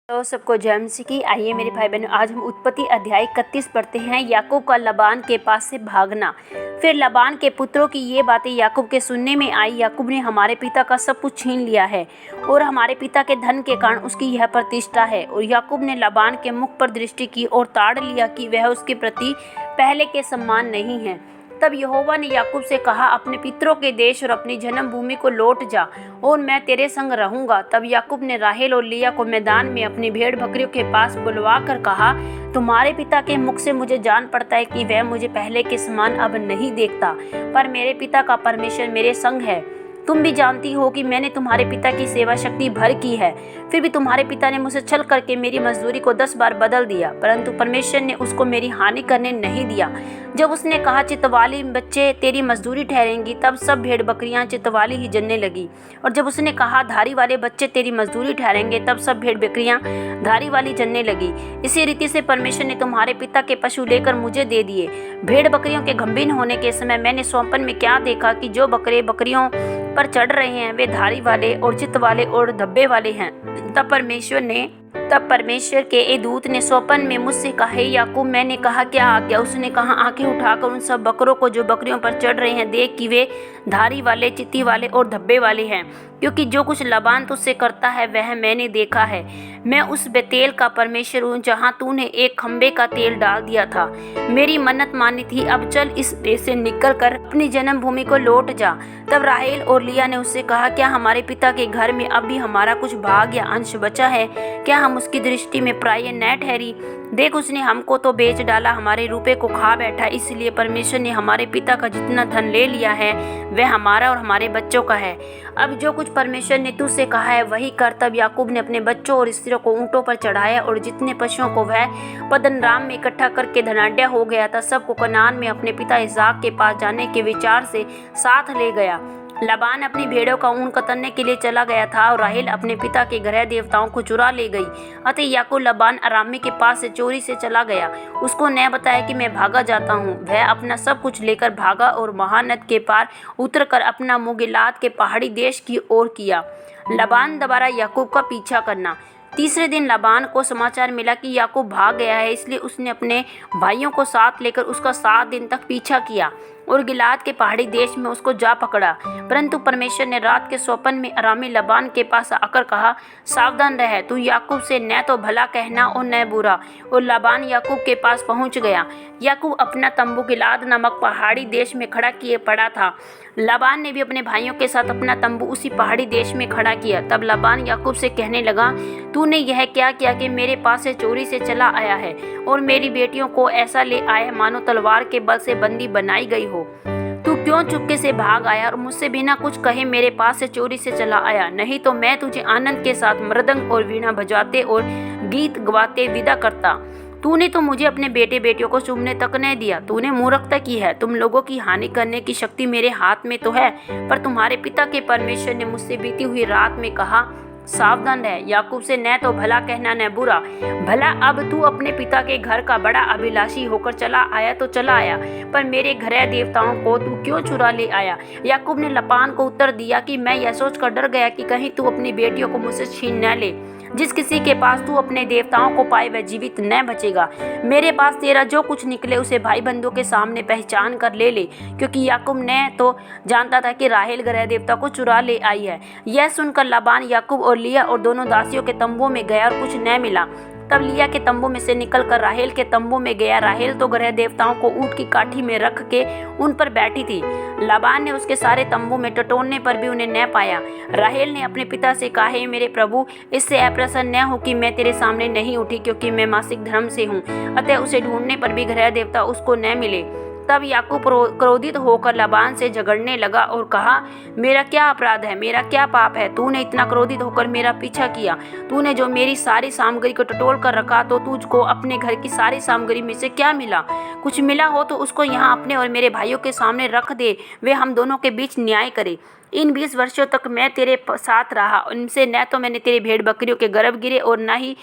तो सबको जय मसीह की। आइए मेरे भाई बहनों, आज हम उत्पत्ति अध्याय 31 पढ़ते हैं। याकूब का लबान के पास से भागना। फिर लबान के पुत्रों की ये बातें याकूब के सुनने में आई। याकूब ने हमारे पिता का सब कुछ छीन लिया है और हमारे पिता के धन के कारण उसकी यह प्रतिष्ठा है। और याकूब ने लबान के मुख पर दृष्टि की और ताड़ लिया कि वह उसके प्रति पहले के समान नहीं है। तब यहोवा ने याकूब से कहा, अपने पितरों के देश और अपनी जन्मभूमि को लौट जा और मैं तेरे संग रहूंगा। तब याकूब ने राहेल और लिया को मैदान में अपनी भेड़ बकरियों के पास बुलवा कर कहा, तुम्हारे पिता के मुख से मुझे जान पड़ता है कि वह मुझे पहले के समान अब नहीं देखता, पर मेरे पिता का परमेश्वर मेरे संग है। तुम भी जानती हो कि मैंने तुम्हारे पिता की सेवा शक्ति भर की है, फिर भी तुम्हारे पिता ने मुझसे छल करके मेरी मजदूरी को 10 बार बदल दिया, परंतु परमेश्वर ने उसको मेरी हानि करने नहीं दिया। जब उसने कहा, चितवाली बच्चे तेरी मजदूरी ठहरेंगी, तब सब भेड़ बकरियां चितवाली ही जनने लगी। और जब उसने कहा, धारी वाले बच्चे तेरी मजदूरी ठहरेंगे, तब सब भेड़ बकरियां धारी वाली जनने लगी। इसी रीति से परमेश्वर ने तुम्हारे पिता के पशु लेकर मुझे दे दिए। भेड़ बकरियों के गंभीर होने के समय मैंने स्वप्न में क्या देखा कि जो बकरे बकरियों पर चढ़ रहे हैं वे धारी वाले और चित वाले और धब्बे वाले हैं। तब परमेश्वर के ए दूत ने स्वप्न में मुझसे कहा, हे याकूब। मैंने कहा, क्या आज्ञा? उसने कहा, आंखें उठाकर उन सब बकरों को जो बकरियों पर चढ़ रहे हैं देख कि वे धारी वाले, चित्ती वाले और धब्बे वाले हैं, क्योंकि जो कुछ लबान तुझसे करता है वह मैंने देखा है। मैं उस बेतेल का परमेश्वर हूँ जहाँ तूने एक खंबे का तेल डाल दिया था। मेरी मन्नत मानी थी, अब चल इस देश से निकल कर अपनी जन्मभूमि को लौट जा। तब राहेल और लिया ने उससे कहा, क्या हमारे पिता के घर में अब भी हमारा कुछ भाग या अंश बचा है? क्या हम उसकी दृष्टि में प्राय न ठहरी? देख, उसने हमको तो बेच डाला, हमारे रुपए को खा बैठा। इसलिए परमेश्वर ने हमारे पिता का जितना धन ले लिया है वह हमारा और हमारे बच्चों का है। अब जो कुछ परमेश्वर ने तुझसे कहा है वही कर। तब याकूब ने अपने बच्चों और स्त्रियों को ऊँटों पर चढ़ाया और जितने पशुओं को वह पद्दनराम में इकट्ठा करके धनाढ्य हो गया था, सबको कनान में अपने पिता इसहाक के पास जाने के विचार से साथ ले गया। लबान अपनी भेड़ों का ऊन कतरने के लिए चला गया था और राहेल अपने पिता के गृह देवताओं को चुरा ले गई। अतः याकूब लबान अरामी के पास से चोरी से चला गया, उसको न बताया कि मैं भागा जाता हूँ। वह अपना सब कुछ लेकर भागा और महानद के पार उतरकर अपना मुँह गिलाद के पहाड़ी देश की ओर किया। लबान दोबारा याकूब का पीछा करना। तीसरे दिन लबान को समाचार मिला कि याकूब भाग गया है, इसलिए उसने अपने भाइयों को साथ लेकर उसका 7 दिन तक पीछा किया और गिलाद के पहाड़ी देश में उसको जा पकड़ा। परंतु परमेश्वर ने रात के स्वप्न में अरामी लबान के पास आकर कहा, सावधान रह, तू याकूब से न तो भला कहना और न बुरा। और लबान याकूब के पास पहुंच गया। याकूब अपना तंबू गिलाद नामक पहाड़ी देश में खड़ा किए पड़ा था। लबान ने भी अपने भाइयों के साथ अपना तंबू उसी पहाड़ी देश में खड़ा किया। तब लबान याकूब से कहने लगा, तूने यह क्या किया कि मेरे पास से चोरी से चला आया है और मेरी बेटियों को ऐसा ले आया मानो तलवार के बल से बंदी बनाई गई हो। तू क्यों चुपके से भाग आया और मुझसे बिना कुछ कहे मेरे पास से चोरी से चला आया? नहीं तो मैं तुझे आनंद के साथ मृदंग और वीणा बजाते और गीत गवाते विदा करता। तूने तो मुझे अपने बेटे बेटियों को चूमने तक नहीं दिया। तूने मूर्खता की है। तुम लोगों की हानि करने की शक्ति मेरे हाथ में तो है, पर तुम्हारे पिता के परमेश्वर ने मुझसे बीती हुई रात में कहा, सावधान रह, याकूब से न तो भला कहना न बुरा। भला अब तू अपने पिता के घर का बड़ा अभिलाषी होकर चला आया तो चला आया, पर मेरे घरे देवताओं को तू क्यों चुरा ले आया? याकूब ने लबान को उत्तर दिया कि मैं यह सोचकर डर गया कि कहीं तू अपनी बेटियों को मुझसे छीन न ले। जिस किसी के पास तू अपने देवताओं को पाए वह जीवित न बचेगा। मेरे पास तेरा जो कुछ निकले उसे भाई बंधुओं के सामने पहचान कर ले ले, क्योंकि याकूब ने तो जानता था कि राहेल गृह देवता को चुरा ले आई है। यह सुनकर लबान याकूब और लिया और दोनों दासियों के तंबुओं में गया और कुछ न मिला। तब लिया के तंबू में से निकलकर राहेल के तंबू में गया। राहेल तो गृह देवताओं को ऊँट की काठी में रख के उन पर बैठी थी। लबान ने उसके सारे तंबू में टटोलने पर भी उन्हें न पाया। राहेल ने अपने पिता से कहा, हे मेरे प्रभु, इससे अप्रसन्न न हो कि मैं तेरे सामने नहीं उठी, क्योंकि मैं मासिक धर्म से हूँ। अतः उसे ढूंढने पर भी गृह देवता उसको न मिले। तब याकूब क्रोधित होकर लबान से झगड़ने लगा और कहा, मेरा क्या अपराध है? मेरा क्या पाप है? तूने इतना क्रोधित होकर मेरा पीछा किया। तूने जो मेरी सारी सामग्री को टटोल कर रखा, तो तुझको अपने घर की सारी सामग्री में से क्या मिला? कुछ मिला हो तो उसको यहाँ अपने और मेरे भाइयों के सामने रख दे, वे हम दोनों के बीच न्याय करे। इन 20 वर्षों तक मैं तेरे साथ रहा, उनसे न तो मैंने तेरी भेड़ बकरियों के गर्भ गिरे और ना ही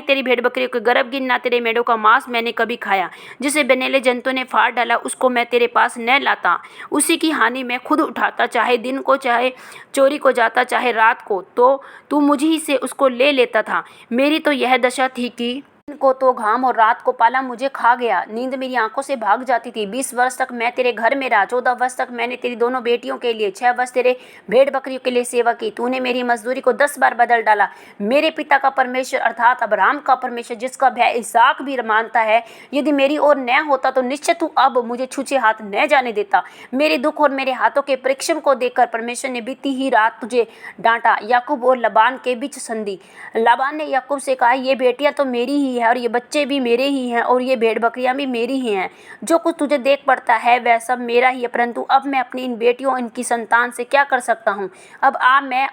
तेरी भेड़ बकरियों के गर्भ गिरे, ना तेरे मेढ़ों का मांस मैंने कभी खाया। जिसे बनेले जंतु ने फाड़ डाला उसको मैं तेरे पास न लाता, उसी की हानि मैं खुद उठाता, चाहे दिन को चाहे चोरी को जाता चाहे रात को, तो तू मुझी से उसको ले लेता था। मेरी तो यह दशा थी कि दिन को तो घाम और रात को पाला मुझे खा गया, नींद मेरी आंखों से भाग जाती थी। 20 वर्ष तक मैं तेरे घर में रहा, 14 वर्ष तक मैंने तेरी दोनों बेटियों के लिए, 6 वर्ष तेरे भेड़ बकरियों के लिए सेवा की। तूने मेरी मजदूरी को 10 बार बदल डाला। मेरे पिता का परमेश्वर अर्थात अब्राहम का परमेश्वर, जिसका भय इसहाक भी मानता है, यदि मेरी ओर न होता तो निश्चित तू अब मुझे छूछे हाथ न जाने देता। मेरे दुख और मेरे हाथों के परिश्रम को देखकर परमेश्वर ने बीती ही रात तुझे डांटा। याकूब और लबान के बीच संधि। लाबान ने याकूब से कहा, ये बेटियां तो मेरी ही है और ये बच्चे भी मेरे ही हैं और ये भेड़ बकरियां भी मेरी ही हैं। जो कुछ तुझे देख पड़ता है वह सब मेरा ही है, परंतु अब मैं अपनी इन बेटियों इनकी संतान से क्या कर सकता हूँ। अब आ मैं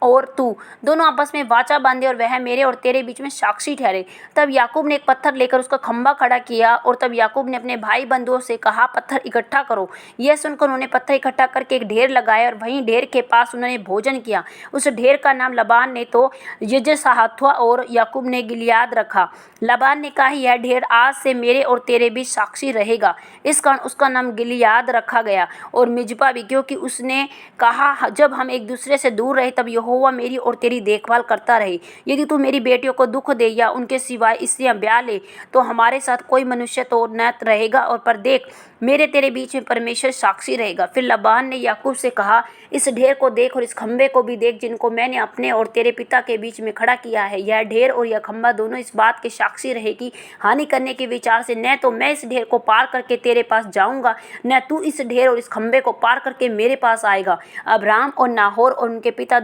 और तू दोनों आपस में वाचा बांधे और वह मेरे और तेरे बीच में साक्षी ठहरे। तब याकूब ने एक पत्थर लेकर उसका खंभा खड़ा किया और तब याकूब ने अपने भाई बंधुओं से कहा, पत्थर इकट्ठा करो। यह सुनकर उन्होंने पत्थर इकट्ठा करके एक ढेर लगाया और वहीं ढेर के पास उन्होंने भोजन किया। उस ढेर का नाम लबान ने तो यजसाहत्वा और याकूब ने गिलियाद रखा। लबान ने कहा, यह ढेर आज से मेरे और तेरे बीच साक्षी रहेगा। इस कारण उसका नाम गिलियाद रखा गया और मिज्पा भी, क्योंकि उसने कहा, जब हम एक दूसरे से दूर रहे तब यहोवा मेरी और तेरी देखभाल करता रहे। यदि तू मेरी बेटियों को दुख दे या उनके सिवाय स्त्रियां ब्याह ले तो हमारे साथ कोई मनुष्य तो न रहेगा, और पर देख मेरे तेरे बीच में परमेश्वर साक्षी रहेगा। फिर लबान ने याकूब से कहा, इस ढेर को देख और इस खंबे को भी देख, जिनको मैंने अपने और तेरे पिता के बीच में खड़ा किया है। यह ढेर और यह खंबा दोनों इस बात के साक्षी रहे कि हानि करने के विचार से न तो मैं इस ढेर को पार करके तेरे पास जाऊंगा, न तू इस ढेर और इस खंबे को पार करके मेरे पास आएगा। अब्राहम और नाहोर और उनके पिता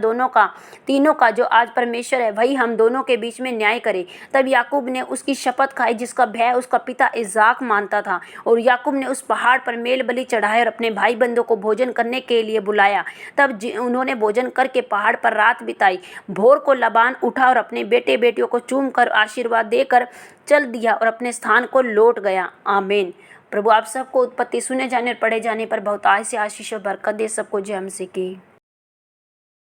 तीनों का जो आज परमेश्वर है, वही हम दोनों के बीच में न्याय करे। तब याकूब ने उसकी शपथ खाई जिसका भय उसका पिता इसहाक मानता था, और याकूब ने उस पहाड़ पर मेल बलि चढ़ाए और अपने भाई बंधुओं को भोजन करने के लिए बुलाया। तब उन्होंने भोजन करके पहाड़ पर रात बिताई। भोर को लबान उठा और अपने बेटे बेटियों को चूम कर आशीर्वाद देकर चल दिया और अपने स्थान को लौट गया। आमीन। प्रभु आप सबको उत्पत्ति सुने जाने और पढ़े जाने पर बहुतायत से आशीष और बरकत दे। सबको जय मसीह की।